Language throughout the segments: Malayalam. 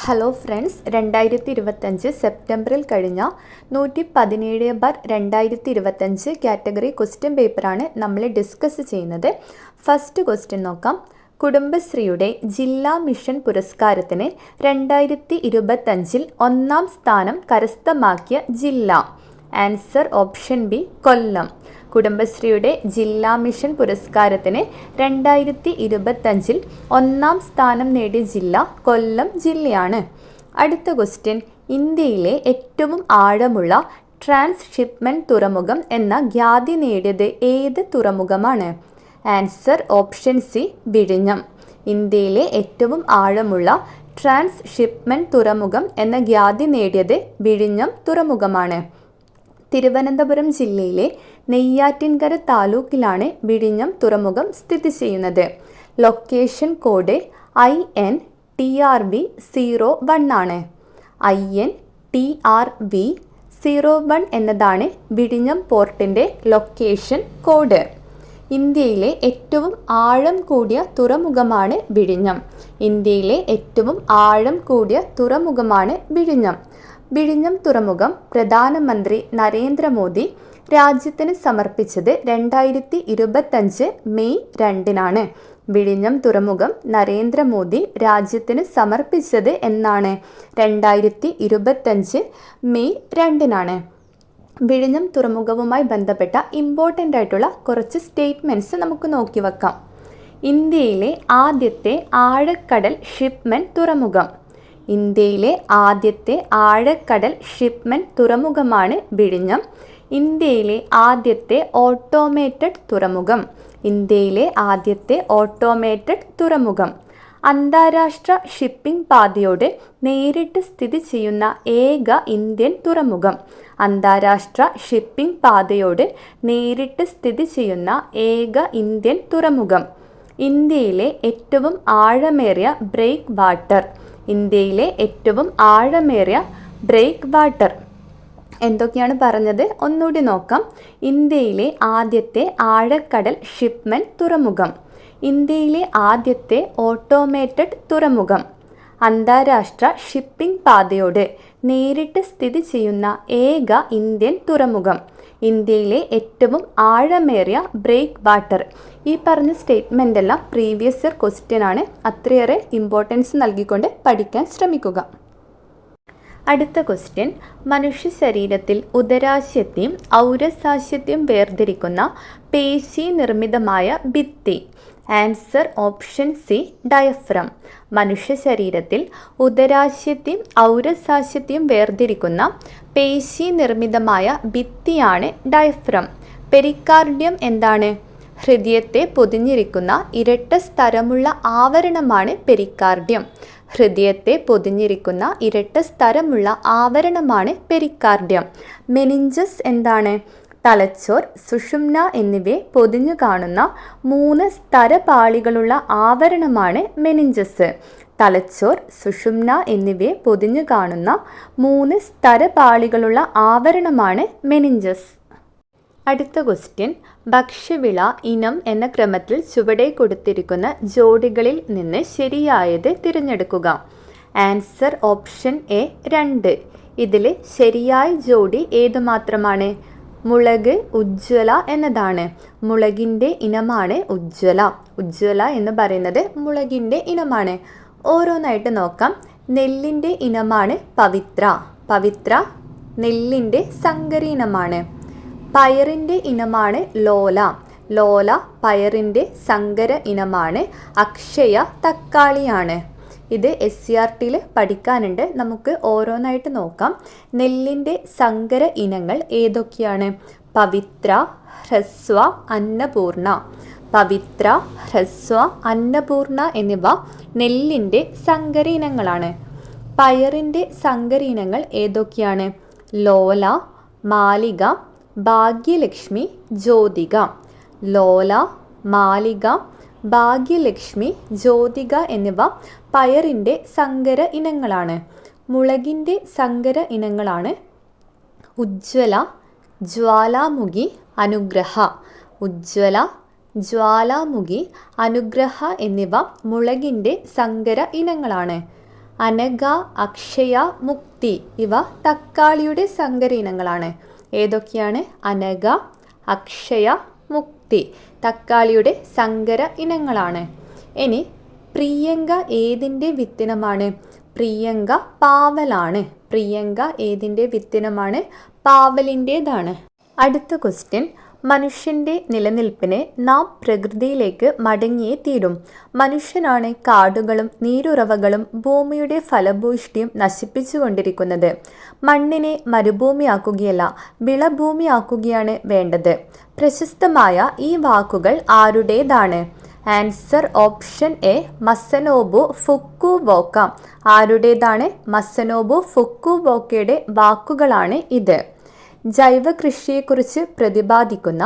ഹലോ ഫ്രണ്ട്സ്, 2025 സെപ്റ്റംബറിൽ കഴിഞ്ഞ 117/2025 കാറ്റഗറി ക്വസ്റ്റ്യൻ പേപ്പറാണ് നമ്മൾ ഡിസ്കസ് ചെയ്യുന്നത്. ഫസ്റ്റ് ക്വസ്റ്റ്യൻ നോക്കാം. കുടുംബശ്രീയുടെ ജില്ലാ മിഷൻ പുരസ്കാരത്തിന് 2025 ഒന്നാം സ്ഥാനം കരസ്ഥമാക്കിയ ജില്ല. ആൻസർ ഓപ്ഷൻ ബി, കൊല്ലം. കുടുംബശ്രീയുടെ ജില്ലാ മിഷൻ പുരസ്കാരത്തിന് 2025 ഒന്നാം സ്ഥാനം നേടിയ ജില്ല കൊല്ലം ജില്ലയാണ്. അടുത്ത ക്വസ്റ്റ്യൻ. ഇന്ത്യയിലെ ഏറ്റവും ആഴമുള്ള ട്രാൻസ്ഷിപ്മെൻറ്റ് തുറമുഖം എന്ന ഖ്യാതി നേടിയത് ഏത് തുറമുഖമാണ്? ആൻസർ ഓപ്ഷൻ സി, വിഴിഞ്ഞം. ഇന്ത്യയിലെ ഏറ്റവും ആഴമുള്ള ട്രാൻസ്ഷിപ്മെൻറ്റ് തുറമുഖം എന്ന ഖ്യാതി നേടിയത് വിഴിഞ്ഞം തുറമുഖമാണ്. തിരുവനന്തപുരം ജില്ലയിലെ നെയ്യാറ്റിൻകര താലൂക്കിലാണ് വിഴിഞ്ഞം തുറമുഖം സ്ഥിതി ചെയ്യുന്നത്. ലൊക്കേഷൻ കോഡ് INTRV 01 ആണ്. INTRV 01 എന്നതാണ് വിഴിഞ്ഞം പോർട്ടിൻ്റെ ലൊക്കേഷൻ കോഡ്. ഇന്ത്യയിലെ ഏറ്റവും ആഴം കൂടിയ തുറമുഖമാണ് വിഴിഞ്ഞം. ഇന്ത്യയിലെ ഏറ്റവും ആഴം കൂടിയ തുറമുഖമാണ് വിഴിഞ്ഞം. വിഴിഞ്ഞം തുറമുഖം പ്രധാനമന്ത്രി നരേന്ദ്രമോദി രാജ്യത്തിന് സമർപ്പിച്ചത് 2025 മെയ് 2 വിഴിഞ്ഞം തുറമുഖം നരേന്ദ്രമോദി രാജ്യത്തിന് സമർപ്പിച്ചത് എന്നാണ്? 2025 മെയ് 2 വിഴിഞ്ഞം തുറമുഖവുമായി ബന്ധപ്പെട്ട ഇമ്പോർട്ടൻ്റ് ആയിട്ടുള്ള കുറച്ച് സ്റ്റേറ്റ്മെൻറ്റ്സ് നമുക്ക് നോക്കി വെക്കാം. ഇന്ത്യയിലെ ആദ്യത്തെ ആഴക്കടൽ ഷിപ്മെൻറ്റ് തുറമുഖം. ഇന്ത്യയിലെ ആദ്യത്തെ ആഴക്കടൽ ഷിപ്മെൻറ്റ് തുറമുഖമാണ് വിഴിഞ്ഞം. ഇന്ത്യയിലെ ആദ്യത്തെ ഓട്ടോമേറ്റഡ് തുറമുഖം. ഇന്ത്യയിലെ ആദ്യത്തെ ഓട്ടോമേറ്റഡ് തുറമുഖം. അന്താരാഷ്ട്ര ഷിപ്പിംഗ് പാതയോട് നേരിട്ട് സ്ഥിതി ചെയ്യുന്ന ഏക ഇന്ത്യൻ തുറമുഖം. അന്താരാഷ്ട്ര ഷിപ്പിംഗ് പാതയോട് നേരിട്ട് സ്ഥിതി ചെയ്യുന്ന ഏക ഇന്ത്യൻ തുറമുഖം. ഇന്ത്യയിലെ ഏറ്റവും ആഴമേറിയ ബ്രേക്ക് വാട്ടർ. ഇന്ത്യയിലെ ഏറ്റവും ആഴമേറിയ ബ്രേക്ക് വാട്ടർ. എന്തൊക്കെയാണ് പറഞ്ഞത്? ഒന്നുകൂടി നോക്കാം. ഇന്ത്യയിലെ ആദ്യത്തെ ആഴക്കടൽ ഷിപ്മെൻറ്റ് തുറമുഖം. ഇന്ത്യയിലെ ആദ്യത്തെ ഓട്ടോമേറ്റഡ് തുറമുഖം. അന്താരാഷ്ട്ര ഷിപ്പിംഗ് പാതയോട് നേരിട്ട് സ്ഥിതി ചെയ്യുന്ന ഏക ഇന്ത്യൻ തുറമുഖം. ഇന്ത്യയിലെ ഏറ്റവും ആഴമേറിയ ബ്രേക്ക് വാട്ടർ. ഈ പറഞ്ഞ സ്റ്റേറ്റ്മെൻ്റ് എല്ലാം പ്രീവിയസ് ഇയർ ക്വസ്റ്റ്യൻ ആണ്. അത്രയേറെ ഇമ്പോർട്ടൻസ് നൽകിക്കൊണ്ട് പഠിക്കാൻ ശ്രമിക്കുക. അടുത്ത ക്വസ്റ്റ്യൻ. മനുഷ്യ ശരീരത്തിൽ ഉദരാശയത്തെയും ഔരസാശയത്തെയും വേർതിരിക്കുന്ന പേശി നിർമ്മിതമായ ഭിത്തി. Answer option C, diaphragm. മനുഷ്യ ശരീരത്തിൽ ഉദരാശയത്തെയും ഔരസാശയത്തെയും വേർതിരിക്കുന്ന പേശി നിർമ്മിതമായ ഭിത്തിയാണ് ഡയഫ്രം. പെരിക്കാർഡിയം എന്താണ്? ഹൃദയത്തെ പൊതിഞ്ഞിരിക്കുന്ന ഇരട്ട സ്തരമുള്ള ആവരണമാണ് പെരിക്കാർഡിയം. ഹൃദയത്തെ പൊതിഞ്ഞിരിക്കുന്ന ഇരട്ട സ്തരമുള്ള ആവരണമാണ് പെരിക്കാർഡിയം. മെനിഞ്ചസ് എന്താണ്? തലച്ചോർ, സുഷുമ്ന എന്നിവയെ പൊതിഞ്ഞു കാണുന്ന 3 സ്തരപാളികളുള്ള ആവരണമാണ് മെനിഞ്ചസ്. തലച്ചോർ, സുഷുമ്ന എന്നിവയെ പൊതിഞ്ഞു കാണുന്ന 3 സ്തരപാളികളുള്ള ആവരണമാണ് മെനിഞ്ചസ്. അടുത്ത ക്വസ്റ്റ്യൻ. ഭക്ഷ്യവിള ഇനം എന്ന ക്രമത്തിൽ ചുവടെ കൊടുത്തിരിക്കുന്ന ജോഡികളിൽ നിന്ന് ശരിയായത് തിരഞ്ഞെടുക്കുക. Answer option A, 2. ഇതിൽ ശരിയായ ജോഡി ഏതു മാത്രമാണ്? മുളക്, ഉജ്ജ്വല എന്നതാണ്. മുളകിൻ്റെ ഇനമാണ് ഉജ്ജ്വല. ഉജ്ജ്വല എന്ന് പറയുന്നത് മുളകിൻ്റെ ഇനമാണ്. ഓരോന്നായിട്ട് നോക്കാം. നെല്ലിൻ്റെ ഇനമാണ് പവിത്ര. പവിത്ര നെല്ലിൻ്റെ സങ്കര ഇനമാണ്. പയറിൻ്റെ ഇനമാണ് ലോല. ലോല പയറിൻ്റെ സങ്കര ഇനമാണ്. അക്ഷയ തക്കാളിയാണ്. ഇത് SCRTയിൽ പഠിക്കാനുണ്ട്. നമുക്ക് ഓരോന്നായിട്ട് നോക്കാം. നെല്ലിൻ്റെ സങ്കര ഇനങ്ങൾ ഏതൊക്കെയാണ്? പവിത്ര, ഹ്രസ്വ, അന്നപൂർണ. പവിത്ര, ഹ്രസ്വ, അന്നപൂർണ എന്നിവ നെല്ലിൻ്റെ സങ്കര ഇനങ്ങളാണ്. പയറിൻ്റെ സങ്കര ഇനങ്ങൾ ഏതൊക്കെയാണ്? ലോല, മാലിക, ഭാഗ്യലക്ഷ്മി, ജ്യോതിക. ലോല, മാലിക, ഭാഗ്യലക്ഷ്മി, ജ്യോതിക എന്നിവ പയറിൻ്റെ സങ്കര ഇനങ്ങളാണ്. മുളകിൻ്റെ സങ്കര ഇനങ്ങളാണ് ഉജ്ജ്വല, ജ്വാലാമുഖി, അനുഗ്രഹ. ഉജ്ജ്വല, ജ്വാലാമുഖി, അനുഗ്രഹ എന്നിവ മുളകിൻ്റെ സങ്കര ഇനങ്ങളാണ്. അനഘ, അക്ഷയ, മുക്തി ഇവ തക്കാളിയുടെ സങ്കര ഇനങ്ങളാണ്. ഏതൊക്കെയാണ്? അനഘ, അക്ഷയ, മുക്തി തക്കാളിയുടെ സങ്കര ഇനങ്ങളാണ്. ഇനി പ്രിയങ്ക ഏതിൻ്റെ വിത്തിനമാണ്? പ്രിയങ്ക പാവലാണ്. പ്രിയങ്ക ഏതിൻ്റെ വിത്തിനമാണ്? പാവലിൻ്റേതാണ്. അടുത്ത ക്വസ്റ്റ്യൻ, മനുഷ്യൻ്റെ നിലനിൽപ്പിന് നാം പ്രകൃതിയിലേക്ക് മടങ്ങിയേ തീരും. മനുഷ്യനാണ് കാടുകളും നീരുറവകളും ഭൂമിയുടെ ഫലഭൂഷ്ടിയും നശിപ്പിച്ചുകൊണ്ടിരിക്കുന്നത്. മണ്ണിനെ മരുഭൂമിയാക്കുകയല്ല, വിളഭൂമിയാക്കുകയാണ് വേണ്ടത്. പ്രശസ്തമായ ഈ വാക്കുകൾ ആരുടേതാണ്? Answer option A, Masanobu Fukuoka. ആരുടേതാണ്? മസനോബു ഫുക്കുവോക്കയുടെ വാക്കുകളാണ് ഇത്. ജൈവ കൃഷിയെക്കുറിച്ച് പ്രതിപാദിക്കുന്ന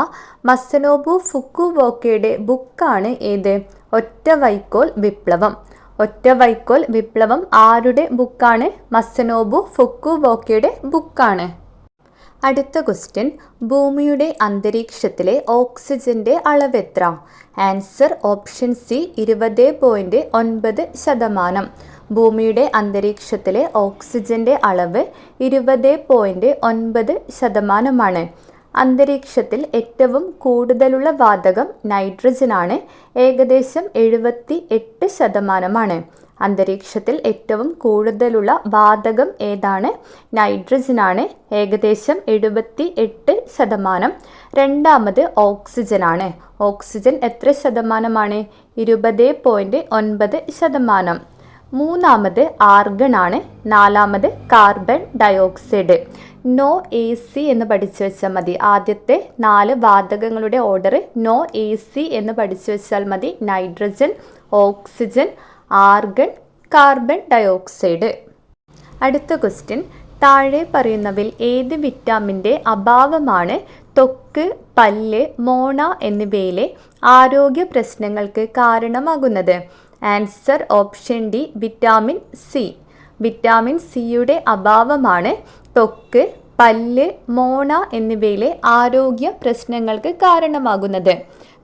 മസനോബു ഫുക്കുവോക്കയുടെ ബുക്കാണ് ഏത്? ഒറ്റവൈക്കോൽ വിപ്ലവം. ഒറ്റവൈക്കോൽ വിപ്ലവം ആരുടെ ബുക്കാണ്? മസനോബു ഫുക്കുവോക്കയുടെ ബുക്കാണ്. അടുത്ത ക്വസ്റ്റ്യൻ, ഭൂമിയുടെ അന്തരീക്ഷത്തിലെ ഓക്സിജന്റെ അളവ് എത്ര? Answer option C, 20.9%. ഭൂമിയുടെ അന്തരീക്ഷത്തിലെ ഓക്സിജന്റെ അളവ് 20.9%. അന്തരീക്ഷത്തിൽ ഏറ്റവും കൂടുതലുള്ള വാതകം നൈട്രജനാണ്. ഏകദേശം 78%. അന്തരീക്ഷത്തിൽ ഏറ്റവും കൂടുതലുള്ള വാതകം ഏതാണ്? നൈട്രജനാണ്. ഏകദേശം 78%. രണ്ടാമത് ഓക്സിജനാണ്. ഓക്സിജൻ എത്ര ശതമാനമാണ്? 20.9%. മൂന്നാമത് ആർഗൺ ആണ്. നാലാമത് carbon dioxide. No A C എന്ന് പഠിച്ചു വെച്ചാൽ മതി. ആദ്യത്തെ 4 വാതകങ്ങളുടെ ഓർഡർ നോ എ സി എന്ന് പഠിച്ചു വെച്ചാൽ മതി. Nitrogen, oxygen, argon, carbon dioxide. അടുത്ത ക്വസ്റ്റ്യൻ, താഴെ പറയുന്നവയിൽ ഏത് വിറ്റാമിൻ്റെ അഭാവമാണ് ത്വക്ക്, പല്ല്, മോണ എന്നിവയിലെ ആരോഗ്യ പ്രശ്നങ്ങൾക്ക് കാരണമാകുന്നത്? Answer option D, vitamin C. Vitamin സിയുടെ അഭാവമാണ് ത്വക്ക്, പല്ല്, മോണ എന്നിവയിലെ ആരോഗ്യ പ്രശ്നങ്ങൾക്ക് കാരണമാകുന്നത്.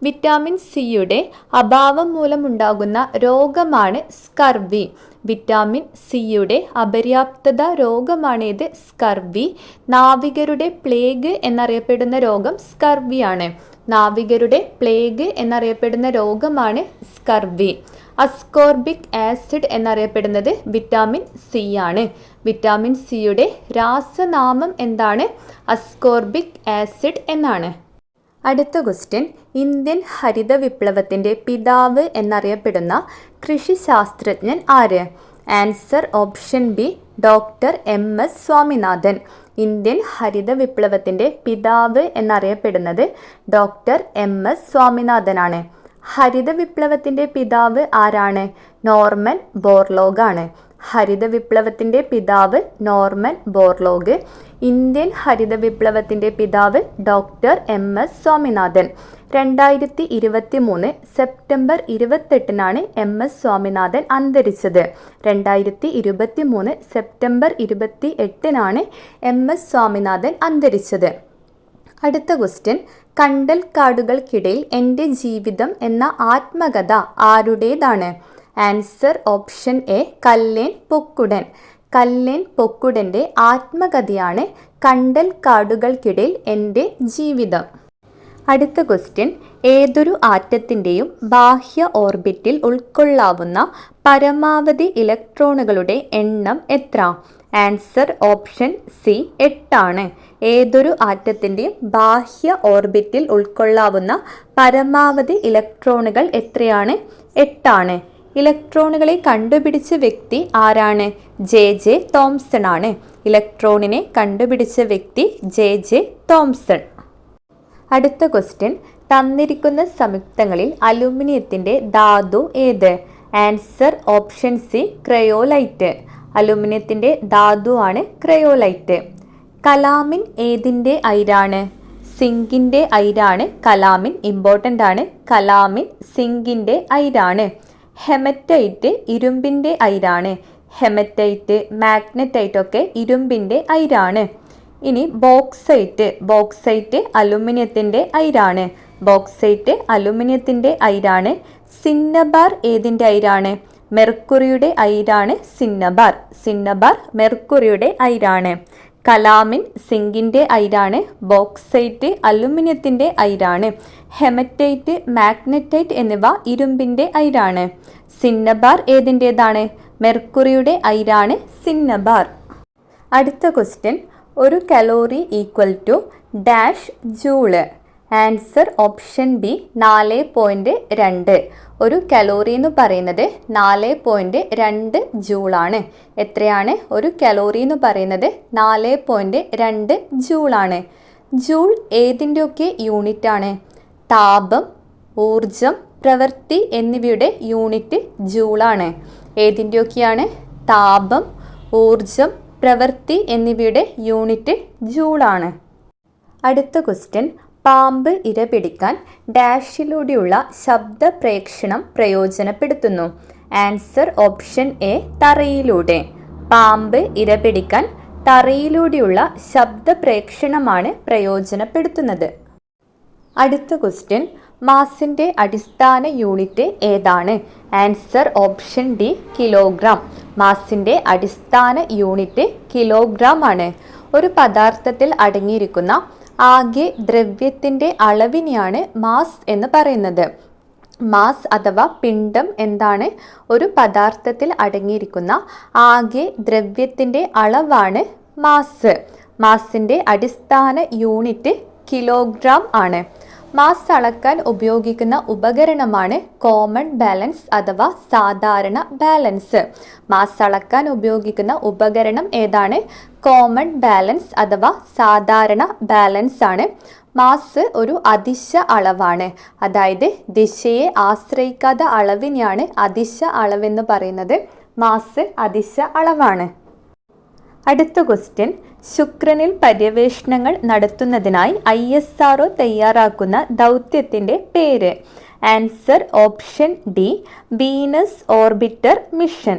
വിറ്റാമിൻ സിയുടെ അഭാവം മൂലമുണ്ടാകുന്ന രോഗമാണ് സ്കർവി. വിറ്റാമിൻ സിയുടെ അപര്യാപ്തത രോഗമാണേത്? സ്കർവി. നാവികരുടെ പ്ലേഗ് എന്നറിയപ്പെടുന്ന രോഗം സ്കർവിയാണ്. നാവികരുടെ പ്ലേഗ് എന്നറിയപ്പെടുന്ന രോഗമാണ് സ്കർവി. അസ്കോർബിക് ആസിഡ് എന്നറിയപ്പെടുന്നത് വിറ്റാമിൻ സി ആണ്. വിറ്റാമിൻ സിയുടെ രാസനാമം എന്താണ്? അസ്കോർബിക് ആസിഡ് എന്നാണ്. അടുത്ത ക്വസ്റ്റ്യൻ, ഇന്ത്യൻ ഹരിത വിപ്ലവത്തിൻ്റെ പിതാവ് എന്നറിയപ്പെടുന്ന കൃഷിശാസ്ത്രജ്ഞൻ ആര്? Answer option B, doctor M S. Swaminathan. Indian ഹരിത വിപ്ലവത്തിൻ്റെ പിതാവ് എന്നറിയപ്പെടുന്നത് ഡോക്ടർ എം.എസ്. സ്വാമിനാഥനാണ്. ഹരിത വിപ്ലവത്തിൻ്റെ പിതാവ് ആരാണ്? നോർമൻ ബോർലോഗ് ആണ്. ഹരിത വിപ്ലവത്തിൻ്റെ പിതാവ് നോർമൻ ബോർലോഗ്. ഇന്ത്യൻ ഹരിത വിപ്ലവത്തിൻ്റെ പിതാവ് doctor M S. Swaminathan. 2023 September 28 എം.എസ്. Swaminathan അന്തരിച്ചത്. 2023 സെപ്റ്റംബർ 28 എം.എസ്. സ്വാമിനാഥൻ അന്തരിച്ചത്. അടുത്ത ക്വസ്റ്റ്യൻ, കണ്ടൽ കാടുകൾക്കിടയിൽ എൻ്റെ ജീവിതം എന്ന ആത്മകഥ ആരുടേതാണ്? Answer option A, Kallen Pokkudan. Kallen പൊക്കുടൻ്റെ ആത്മകഥയാണ് കണ്ടൽ കാടുകൾക്കിടയിൽ എൻ്റെ ജീവിതം. അടുത്ത ക്വസ്റ്റ്യൻ, ഏതൊരു ആറ്റത്തിൻ്റെയും ബാഹ്യ ഓർബിറ്റിൽ ഉൾക്കൊള്ളാവുന്ന പരമാവധി ഇലക്ട്രോണുകളുടെ എണ്ണം എത്ര? ആൻസർ ഓപ്ഷൻ സി, 8 ആണ്. ഏതൊരു ആറ്റത്തിൻ്റെയും ബാഹ്യ ഓർബിറ്റിൽ ഉൾക്കൊള്ളാവുന്ന പരമാവധി ഇലക്ട്രോണുകൾ എത്രയാണ്? 8 ആണ്. ഇലക്ട്രോണുകളെ കണ്ടുപിടിച്ച വ്യക്തി ആരാണ്? ജെ തോംസൺ ആണ്. ഇലക്ട്രോണിനെ കണ്ടുപിടിച്ച വ്യക്തി ജെ തോംസൺ. അടുത്ത ക്വസ്റ്റ്യൻ, തന്നിരിക്കുന്ന സംയുക്തങ്ങളിൽ അലുമിനിയത്തിൻ്റെ ധാതു ഏത്? Answer option C, cryolite. അലുമിനിയത്തിൻ്റെ ധാതുവാണ് ക്രയോലൈറ്റ്. കലാമിൻ ഏതിൻ്റെ അയിരാണ്? സിങ്കിൻ്റെ അയിരാണ് കലാമിൻ. ഇമ്പോർട്ടൻ്റ് ആണ്. കലാമിൻ സിങ്കിൻ്റെ അയിരാണ്. ഹെമറ്റൈറ്റ് ഇരുമ്പിൻ്റെ അയിരാണ്. ഹെമറ്റൈറ്റ്, മാഗ്നറ്റൈറ്റ് ഒക്കെ ഇരുമ്പിൻ്റെ അയിരാണ്. ഇനി ബോക്സൈറ്റ് അലുമിനിയത്തിൻ്റെ അയിരാണ്. ബോക്സൈറ്റ് അലുമിനിയത്തിൻ്റെ അയിരാണ്. സിന്നബാർ ഏതിൻ്റെ അയിരാണ്? മെർക്കുറിയുടെ അയിരാണ് സിന്നബാർ. സിന്നബാർ മെർക്കുറിയുടെ അയിരാണ്. കലാമിൻ സിങ്കിൻ്റെ അയിരാണ്. ബോക്സൈറ്റ് അലുമിനിയത്തിൻ്റെ അയിരാണ്. ഹെമറ്റൈറ്റ്, മാഗ്നറ്റൈറ്റ് എന്നിവ ഇരുമ്പിൻ്റെ അയിരാണ്. സിന്നബാർ ഏതിൻ്റേതാണ്? മെർക്കുറിയുടെ അയിരാണ് സിന്നബാർ. അടുത്ത ക്വസ്റ്റ്യൻ, ഒരു calorie equal to dash joule. Answer option B 4.2. ഒരു കലോറി എന്ന് പറയുന്നത് 4.2 ജൂളാണ്. എത്രയാണ്? ഒരു കലോറി എന്ന് പറയുന്നത് 4.2 ജൂളാണ്. ജൂൾ ഏതിൻ്റെയൊക്കെ യൂണിറ്റാണ്? താപം, ഊർജം, പ്രവൃത്തി എന്നിവയുടെ യൂണിറ്റ് ജൂളാണ്. ഏതിൻ്റെയൊക്കെയാണ്? താപം, ഊർജം, പ്രവൃത്തി എന്നിവയുടെ യൂണിറ്റ് ജൂളാണ്. അടുത്ത ക്വസ്റ്റ്യൻ, പാമ്പ് ഇരപിടിക്കാൻ ഡാഷിലൂടെയുള്ള ശബ്ദ പ്രേക്ഷണം പ്രയോജനപ്പെടുത്തുന്നു. ആൻസർ ഓപ്ഷൻ എ തറയിലൂടെ. പാമ്പ് ഇരപിടിക്കാൻ തറയിലൂടെയുള്ള ശബ്ദ പ്രേക്ഷണമാണ് പ്രയോജനപ്പെടുത്തുന്നത്. അടുത്ത ക്വസ്റ്റ്യൻ, മാസിൻ്റെ അടിസ്ഥാന യൂണിറ്റ് ഏതാണ്? Answer option D kilogram. മാസിൻ്റെ അടിസ്ഥാന യൂണിറ്റ് കിലോഗ്രാം ആണ്. ഒരു പദാർത്ഥത്തിൽ അടങ്ങിയിരിക്കുന്ന ആകെ ദ്രവ്യത്തിൻ്റെ അളവിനെയാണ് മാസ് എന്ന് പറയുന്നത്. മാസ് അഥവാ പിണ്ഡം എന്താണ്? ഒരു പദാർത്ഥത്തിൽ അടങ്ങിയിരിക്കുന്ന ആകെ ദ്രവ്യത്തിൻ്റെ അളവാണ് മാസ്. മാസിൻ്റെ അടിസ്ഥാന യൂണിറ്റ് കിലോഗ്രാം ആണ്. മാസ് അളക്കാൻ ഉപയോഗിക്കുന്ന ഉപകരണമാണ് കോമൺ ബാലൻസ് അഥവാ സാധാരണ ബാലൻസ്. മാസ് അളക്കാൻ ഉപയോഗിക്കുന്ന ഉപകരണം ഏതാണ്? കോമൺ ബാലൻസ് അഥവാ സാധാരണ ബാലൻസ് ആണ്. മാസ് ഒരു അദിശ അളവാണ്. അതായത് ദിശയെ ആശ്രയിക്കാത്ത അളവിനെയാണ് അദിശ അളവെന്ന് പറയുന്നത്. മാസ് അദിശ അളവാണ്. അടുത്ത ക്വസ്റ്റ്യൻ, ശുക്രനിൽ പര്യവേഷണങ്ങൾ നടത്തുന്നതിനായി ISRO തയ്യാറാക്കുന്ന ദൗത്യത്തിൻ്റെ പേര്. Answer option D Venus orbiter mission.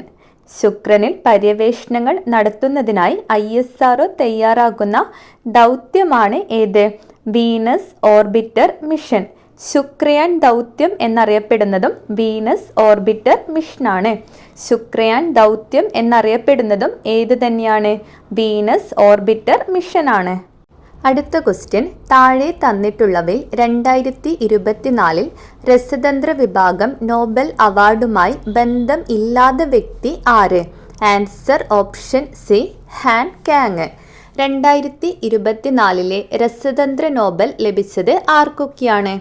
ശുക്രനിൽ പര്യവേഷണങ്ങൾ നടത്തുന്നതിനായി ISRO തയ്യാറാക്കുന്ന ദൗത്യമാണ് ഏത്? Venus orbiter mission. ശുക്രയാൻ ദൗത്യം എന്നറിയപ്പെടുന്നതും വീനസ് ഓർബിറ്റർ മിഷനാണ്. ശുക്രയാൻ ദൗത്യം എന്നറിയപ്പെടുന്നതും ഏത് തന്നെയാണ്? വീനസ് ഓർബിറ്റർ മിഷനാണ്. അടുത്ത ക്വസ്റ്റ്യൻ, താഴെ തന്നിട്ടുള്ളവയിൽ 2024 രസതന്ത്ര വിഭാഗം നോബൽ അവാർഡുമായി ബന്ധം ഇല്ലാത്ത വ്യക്തി ആര്? Answer option C Han Kang. 2024 രസതന്ത്ര നോബൽ ലഭിച്ചത് ആർക്കൊക്കെയാണ്?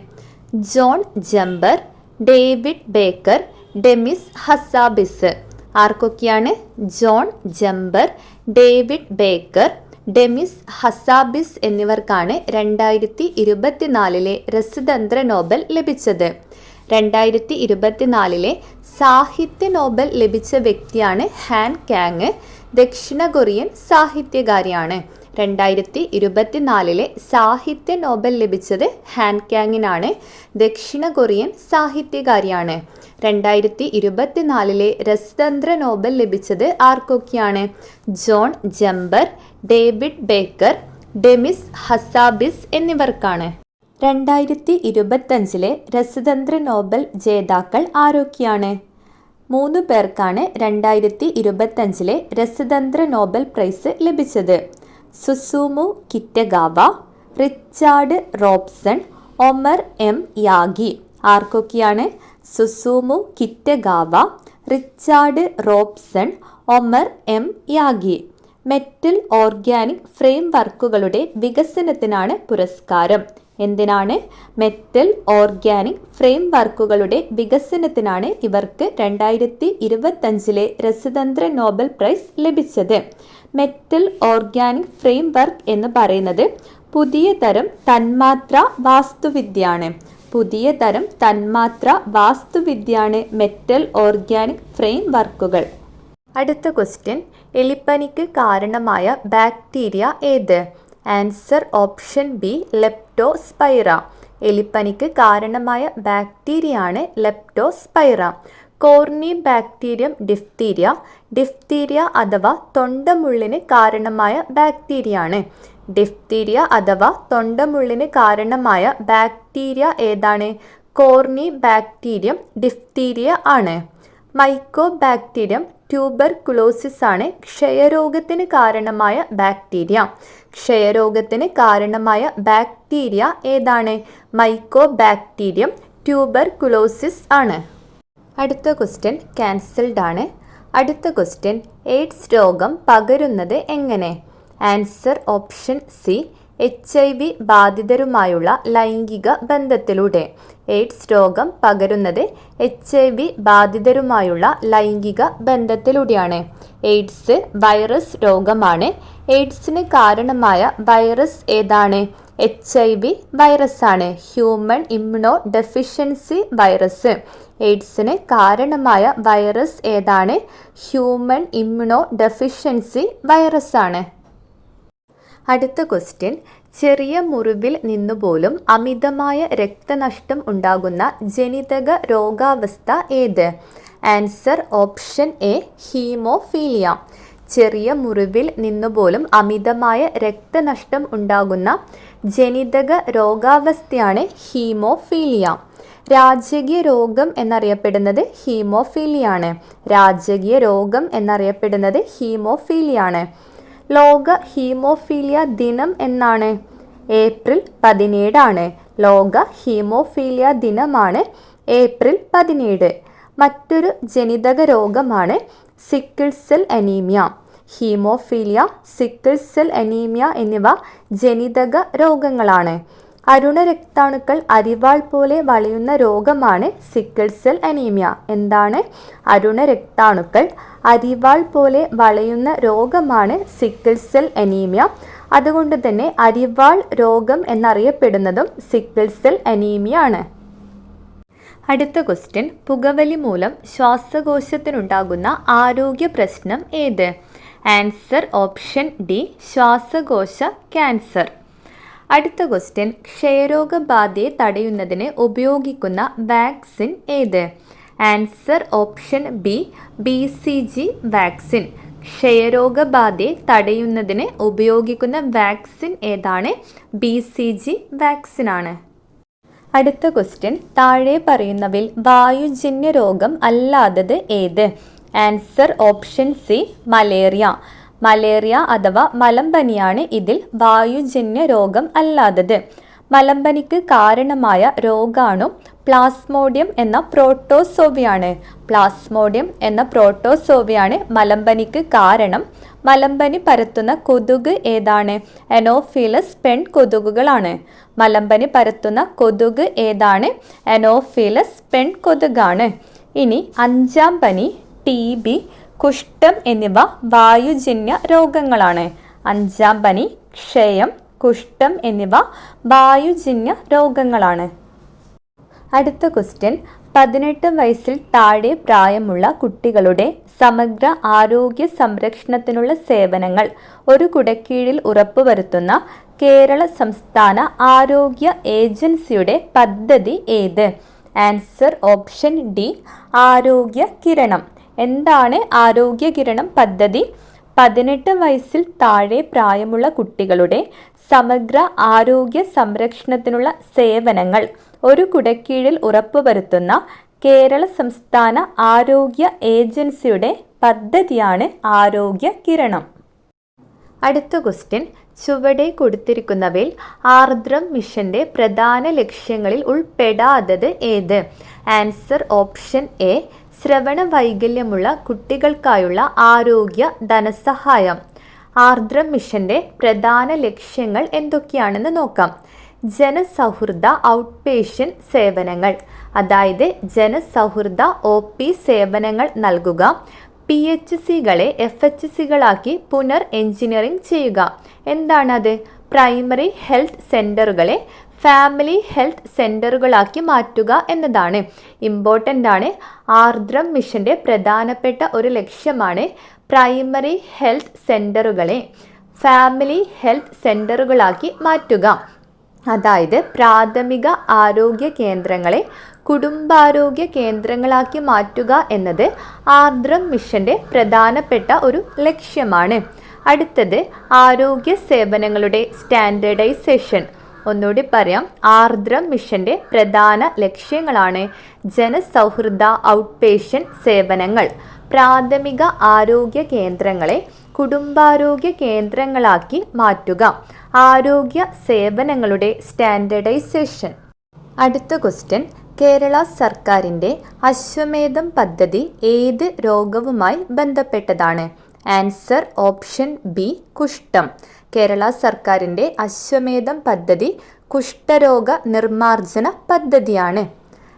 John Jumper, David Baker, Demis Hassabis. ആർക്കൊക്കെയാണ്? John Jumper, David Baker, Demis Hassabis എന്നിവർക്കാണ് 2024 രസതന്ത്ര നോബൽ ലഭിച്ചത്. 2024 സാഹിത്യ നോബൽ ലഭിച്ച വ്യക്തിയാണ് ഹാൻ കാങ്. ദക്ഷിണ കൊറിയൻ സാഹിത്യകാരിയാണ്. 2024 സാഹിത്യ നോബൽ ലഭിച്ചത് ഹാൻ കാങ്ങിനാണ്. ദക്ഷിണ കൊറിയൻ സാഹിത്യകാരിയാണ്. 2024 രസതന്ത്ര നോബൽ ലഭിച്ചത് ആർക്കൊക്കെയാണ്? John Jumper, David Baker, Demis Hassabis എന്നിവർക്കാണ്. 2025 രസതന്ത്ര നോബൽ ജേതാക്കൾ ആരൊക്കെയാണ്? 3 പേർക്കാണ് 2025 രസതന്ത്ര നോബൽ പ്രൈസ് ലഭിച്ചത്. Susumu Kitagawa, Richard Robson, Omar M Yaghi. ആർക്കൊക്കെയാണ്? Susumu Kitagawa, Richard Robson, Omar M Yaghi. Metal organic ഫ്രെയിം വർക്കുകളുടെ വികസനത്തിനാണ് പുരസ്കാരം. എന്തിനാണ്? മെറ്റൽ ഓർഗാനിക് ഫ്രെയിം വർക്കുകളുടെ വികസനത്തിനാണ് ഇവർക്ക് 2025 രസതന്ത്ര നോബൽ പ്രൈസ് ലഭിച്ചത്. മെറ്റൽ ഓർഗാനിക് ഫ്രെയിം വർക്ക് എന്ന് പറയുന്നത് പുതിയ തരം തന്മാത്ര വാസ്തുവിദ്യയാണ്. പുതിയ തരം തന്മാത്ര വാസ്തുവിദ്യയാണ് മെറ്റൽ ഓർഗാനിക് ഫ്രെയിം വർക്കുകൾ. അടുത്ത ക്വസ്റ്റ്യൻ, എലിപ്പനിക്ക് കാരണമായ ബാക്ടീരിയ ഏത്? Answer option B leptospira. എലിപ്പനിക്ക് കാരണമായ ബാക്ടീരിയയാണ് leptospira. Corynebacterium diphtheria. Diphtheria അഥവാ തൊണ്ടമുള്ളിന് കാരണമായ ബാക്ടീരിയയാണ്. ഡിഫ്തീരിയ അഥവാ തൊണ്ടമുള്ളിന് കാരണമായ ബാക്ടീരിയ ഏതാണ്? കോർണി ബാക്ടീരിയം ഡിഫ്തീരിയ ആണ്. മൈക്കോബാക്ടീരിയം ട്യൂബർകുലോസിസ് ആണ് ക്ഷയരോഗത്തിന് കാരണമായ ബാക്ടീരിയ. ക്ഷയരോഗത്തിന് കാരണമായ ബാക്ടീരിയ ഏതാണ്? മൈക്കോബാക്ടീരിയം ട്യൂബർകുലോസിസ് ആണ്. അടുത്ത ക്വസ്റ്റ്യൻ ക്യാൻസൽഡ് ആണ്. അടുത്ത ക്വസ്റ്റ്യൻ എയ്ഡ്സ് രോഗം പകരുന്നത് എങ്ങനെ? ആൻസർ ഓപ്ഷൻ സി, HIV ബാധിതരുമായുള്ള ലൈംഗിക ബന്ധത്തിലൂടെ. എയ്ഡ്സ് രോഗം പകരുന്നത് HIV ബാധിതരുമായുള്ള ലൈംഗിക ബന്ധത്തിലൂടെയാണ്. എയ്ഡ്സ് വൈറസ് രോഗമാണ്. എയ്ഡ്സിന് കാരണമായ വൈറസ് ഏതാണ്? HIV വൈറസാണ്. Human immunodeficiency virus. എയ്ഡ്സിന് കാരണമായ വൈറസ് ഏതാണ്? ഹ്യൂമൻ ഇമ്മ്യൂണോ ഡെഫിഷ്യൻസി വൈറസാണ്. അടുത്ത ക്വസ്റ്റ്യൻ ചെറിയ മുറിവിൽ നിന്നുപോലും അമിതമായ രക്തനഷ്ടം ഉണ്ടാകുന്ന ജനിതക രോഗാവസ്ഥ ഏത്? Answer option A, haemophilia. ചെറിയ മുറിവിൽ നിന്നുപോലും അമിതമായ രക്തനഷ്ടം ഉണ്ടാകുന്ന ജനിതക രോഗാവസ്ഥയാണ് ഹീമോഫീലിയ. രാജകീയ രോഗം എന്നറിയപ്പെടുന്നത് ഹീമോഫീലിയാണ്. രാജകീയ രോഗം എന്നറിയപ്പെടുന്നത് ഹീമോഫീലിയാണ്. ലോക ഹീമോഫീലിയ ദിനം എന്നാണ്? ഏപ്രിൽ 17 ആണ്. ലോക ഹീമോഫീലിയ ദിനമാണ് ഏപ്രിൽ 17. മറ്റൊരു ജനിതക രോഗമാണ് sickle cell anaemia. Haemophilia, sickle cell anaemia എന്നിവ ജനിതക രോഗങ്ങളാണ്. അരുണരക്താണുക്കൾ അരിവാൾ പോലെ വളയുന്ന രോഗമാണ് സിക്കിൾ സെൽ അനീമിയ. എന്താണ്? അരുണരക്താണുക്കൾ അരിവാൾ പോലെ വളയുന്ന രോഗമാണ് സിക്കിൾ സെൽ അനീമിയ. അതുകൊണ്ട് തന്നെ അരിവാൾ രോഗം എന്നറിയപ്പെടുന്നതും സിക്കിൾ സെൽ അനീമിയ ആണ്. അടുത്ത ക്വസ്റ്റ്യൻ പുകവലി മൂലം ശ്വാസകോശത്തിനുണ്ടാകുന്ന ആരോഗ്യ പ്രശ്നം ഏത്? ആൻസർ ഓപ്ഷൻ ഡി, ശ്വാസകോശ ക്യാൻസർ. അടുത്ത ക്വസ്റ്റ്യൻ ക്ഷയരോഗബാധയെ തടയുന്നതിന് ഉപയോഗിക്കുന്ന വാക്സിൻ ഏത്? Answer option B, BCG vaccine. ക്ഷയരോഗബാധയെ തടയുന്നതിന് ഉപയോഗിക്കുന്ന വാക്സിൻ ഏതാണ്? BCG വാക്സിനാണ്. അടുത്ത ക്വസ്റ്റ്യൻ താഴെ പറയുന്നവയിൽ വായുജന്യ രോഗം അല്ലാത്തത് ഏത്? Answer option C, malaria. Malaria അഥവാ മലമ്പനിയാണ് ഇതിൽ വായുജന്യ രോഗം അല്ലാത്തത്. മലമ്പനിക്ക് കാരണമായ രോഗാണു പ്ലാസ്മോഡിയം എന്ന പ്രോട്ടോസോവയാണ്. പ്ലാസ്മോഡിയം എന്ന പ്രോട്ടോസോവയാണ് മലമ്പനിക്ക് കാരണം. മലമ്പനി പരത്തുന്ന കൊതുക് ഏതാണ്? അനോഫിലസ് പെൺകൊതുകുകളാണ്. മലമ്പനി പരത്തുന്ന കൊതുക് ഏതാണ്? അനോഫിലസ് പെൺകൊതുകാണ്. ഇനി 5-ാം പനി, TB, കുഷ്ഠം എന്നിവ വായുജന്യ രോഗങ്ങളാണ്. 5-ാം പനി, ക്ഷയം, കുഷ്ഠം എന്നിവ വായുജന്യ രോഗങ്ങളാണ്. അടുത്ത ക്വസ്റ്റ്യൻ 18 വയസ്സിൽ താഴെ പ്രായമുള്ള കുട്ടികളുടെ സമഗ്ര ആരോഗ്യ സംരക്ഷണത്തിനുള്ള സേവനങ്ങൾ ഒരു കുടക്കീഴിൽ ഉറപ്പുവരുത്തുന്ന കേരള സംസ്ഥാന ആരോഗ്യ ഏജൻസിയുടെ പദ്ധതി ഏത്? ആൻസർ ഓപ്ഷൻ ഡി, ആരോഗ്യ കിരണം. എന്താണ് ആരോഗ്യ കിരണം പദ്ധതി? 18 വയസ്സിൽ താഴെ പ്രായമുള്ള കുട്ടികളുടെ സമഗ്ര ആരോഗ്യ സംരക്ഷണത്തിനുള്ള സേവനങ്ങൾ ഒരു കുടക്കീഴിൽ ഉറപ്പുവരുത്തുന്ന കേരള സംസ്ഥാന ആരോഗ്യ ഏജൻസിയുടെ പദ്ധതിയാണ് ആരോഗ്യ കിരണം. അടുത്ത ക്വസ്റ്റ്യൻ ചുവടെ കൊടുത്തിരിക്കുന്നവയിൽ ആർദ്രം മിഷന്റെ പ്രധാന ലക്ഷ്യങ്ങളിൽ ഉൾപ്പെടാത്തത് ഏത്? ആൻസർ ഓപ്ഷൻ എ, ശ്രവണ വൈകല്യമുള്ള കുട്ടികൾക്കായുള്ള ആരോഗ്യ ധനസഹായം. ആർദ്രം മിഷന്റെ പ്രധാന ലക്ഷ്യങ്ങൾ എന്തൊക്കെയാണെന്ന് നോക്കാം. ജനസൗഹൃദ ഔട്ട് പേഷ്യൻ്റ് സേവനങ്ങൾ, അതായത് ജനസൗഹൃദ OP സേവനങ്ങൾ നൽകുക. PHCകളെ FHCകളാക്കി പുനർ എഞ്ചിനീയറിംഗ് ചെയ്യുക. എന്താണത്? പ്രൈമറി ഹെൽത്ത് സെൻ്ററുകളെ ഫാമിലി ഹെൽത്ത് സെൻ്ററുകളാക്കി മാറ്റുക എന്നതാണ്. ഇമ്പോർട്ടൻ്റ് ആണ്. ആർദ്രം മിഷന്റെ പ്രധാനപ്പെട്ട ഒരു ലക്ഷ്യമാണ് പ്രൈമറി ഹെൽത്ത് സെൻ്ററുകളെ ഫാമിലി ഹെൽത്ത് സെൻ്ററുകളാക്കി മാറ്റുക. അതായത് പ്രാഥമിക ആരോഗ്യ കേന്ദ്രങ്ങളെ കുടുംബാരോഗ്യ കേന്ദ്രങ്ങളാക്കി മാറ്റുക എന്നത് ആർദ്രം മിഷന്റെ പ്രധാനപ്പെട്ട ഒരു ലക്ഷ്യമാണ്. അടുത്തത് ആരോഗ്യ സേവനങ്ങളുടെ സ്റ്റാൻഡേർഡൈസേഷൻ. ഒന്നുകൂടി പറയാം. ആർദ്രം മിഷന്റെ പ്രധാന ലക്ഷ്യങ്ങളാണ് ജനസൗഹൃദ ഔട്ട് പേഷ്യൻ്റ് സേവനങ്ങൾ, പ്രാഥമിക ആരോഗ്യ കേന്ദ്രങ്ങളെ കുടുംബാരോഗ്യ കേന്ദ്രങ്ങളാക്കി മാറ്റുക, ആരോഗ്യ സേവനങ്ങളുടെ സ്റ്റാൻഡേർഡൈസേഷൻ. അടുത്ത ക്വസ്റ്റ്യൻ, കേരള സർക്കാരിൻ്റെ അശ്വമേധം പദ്ധതി ഏത് രോഗവുമായി ബന്ധപ്പെട്ടതാണ്? ആൻസർ ഓപ്ഷൻ ബി, കുഷ്ഠം. കേരള സർക്കാരിൻ്റെ അശ്വമേധം പദ്ധതി കുഷ്ഠരോഗ നിർമ്മാർജ്ജന പദ്ധതിയാണ്.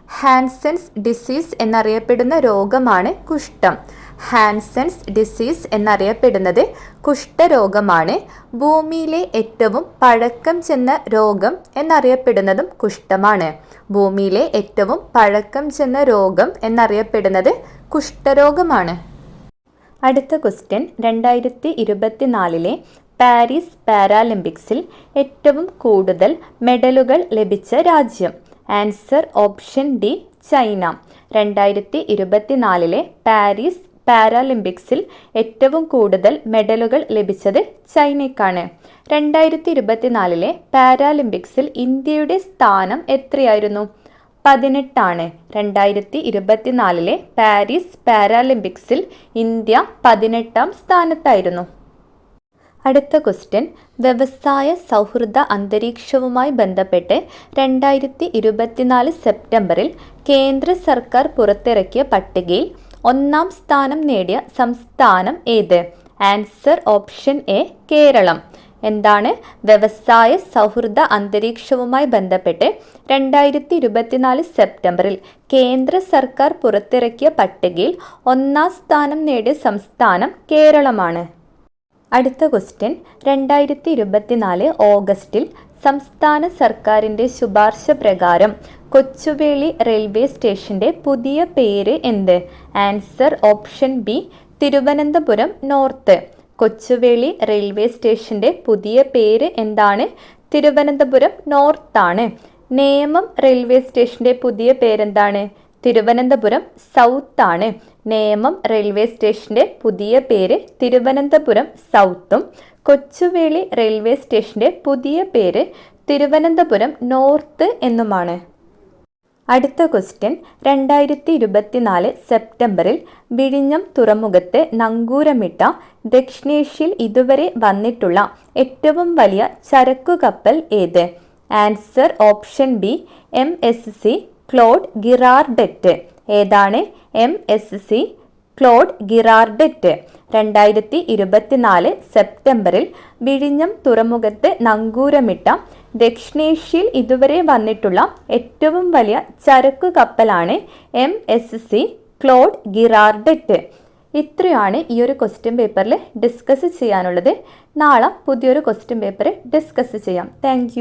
ഹാൻസൻസ് ഡിസീസ് എന്നറിയപ്പെടുന്ന രോഗമാണ് കുഷ്ഠം. ഹാൻസൻസ് ഡിസീസ് എന്നറിയപ്പെടുന്നത് കുഷ്ഠരോഗമാണ്. ഭൂമിയിലെ ഏറ്റവും പഴക്കം ചെന്ന രോഗം എന്നറിയപ്പെടുന്നതും കുഷ്ഠമാണ്. ഭൂമിയിലെ ഏറ്റവും പഴക്കം ചെന്ന രോഗം എന്നറിയപ്പെടുന്നത് കുഷ്ഠരോഗമാണ്. അടുത്ത ക്വസ്റ്റ്യൻ, 2024 പാരീസ് പാരാലിമ്പിക്സിൽ ഏറ്റവും കൂടുതൽ മെഡലുകൾ ലഭിച്ച രാജ്യം? Answer option D, China. 2024 Paris പാരാലിമ്പിക്സിൽ ഏറ്റവും കൂടുതൽ മെഡലുകൾ ലഭിച്ചത് ചൈനയ്ക്കാണ്. 2024 പാരാലിമ്പിക്സിൽ ഇന്ത്യയുടെ സ്ഥാനം എത്രയായിരുന്നു? 18. 2024 പാരീസ് പാരാലിമ്പിക്സിൽ ഇന്ത്യ 18ാം സ്ഥാനത്തായിരുന്നു. അടുത്ത ക്വസ്റ്റ്യൻ, വ്യവസായ സൗഹൃദ അന്തരീക്ഷവുമായി ബന്ധപ്പെട്ട് 2024 സെപ്റ്റംബറിൽ കേന്ദ്ര സർക്കാർ പുറത്തിറക്കിയ പട്ടികയിൽ 1ാം സ്ഥാനം നേടിയ സംസ്ഥാനം ഏത്? Answer option A, Keralam. എന്താണ്? വ്യവസായ സൗഹൃദ അന്തരീക്ഷവുമായി ബന്ധപ്പെട്ട് 2024 സെപ്റ്റംബറിൽ കേന്ദ്ര സർക്കാർ പുറത്തിറക്കിയ പട്ടികയിൽ 1ാം സ്ഥാനം നേടിയ സംസ്ഥാനം കേരളമാണ്. അടുത്ത ക്വസ്റ്റ്യൻ, 2024 ഓഗസ്റ്റിൽ സംസ്ഥാന സർക്കാരിൻ്റെ ശുപാർശ പ്രകാരം കൊച്ചുവേളി റെയിൽവേ സ്റ്റേഷൻ്റെ പുതിയ പേര് എന്ത്? Answer option B, Thiruvananthapuram north. Kochuveli railway സ്റ്റേഷൻ്റെ പുതിയ പേര് എന്താണ്? തിരുവനന്തപുരം നോർത്താണ്. നേമം റെയിൽവേ സ്റ്റേഷൻ്റെ പുതിയ പേരെന്താണ്? തിരുവനന്തപുരം സൗത്ത് ആണ്. നേമം റെയിൽവേ സ്റ്റേഷൻ്റെ പുതിയ പേര് തിരുവനന്തപുരം സൗത്തും കൊച്ചുവേളി റെയിൽവേ സ്റ്റേഷൻ്റെ പുതിയ പേര് തിരുവനന്തപുരം നോർത്ത് എന്നുമാണ്. അടുത്ത ക്വസ്റ്റ്യൻ, 2024 സെപ്റ്റംബറിൽ വിഴിഞ്ഞം തുറമുഖത്ത് നങ്കൂരമിട്ട ദക്ഷിണേഷ്യയിൽ ഇതുവരെ വന്നിട്ടുള്ള ഏറ്റവും വലിയ ചരക്കു കപ്പൽ ഏത്? Answer option B, MSC Claude Girardet. ഏതാണ്? MSC Claude ഗിറാർഡെറ്റ്. 2024 സെപ്റ്റംബറിൽ വിഴിഞ്ഞം തുറമുഖത്ത് നങ്കൂരമിട്ട ദക്ഷിണേഷ്യയിൽ ഇതുവരെ വന്നിട്ടുള്ള ഏറ്റവും വലിയ ചരക്കു കപ്പലാണ് MSC ക്ലോഡ് ഗിറാർഡെറ്റ്. ഇത്രയാണ് ഈ ഒരു ക്വസ്റ്റ്യൻ പേപ്പറിൽ ഡിസ്കസ് ചെയ്യാനുള്ളത്. നാളെ പുതിയൊരു ക്വസ്റ്റ്യൻ പേപ്പർ ഡിസ്കസ് ചെയ്യാം. താങ്ക്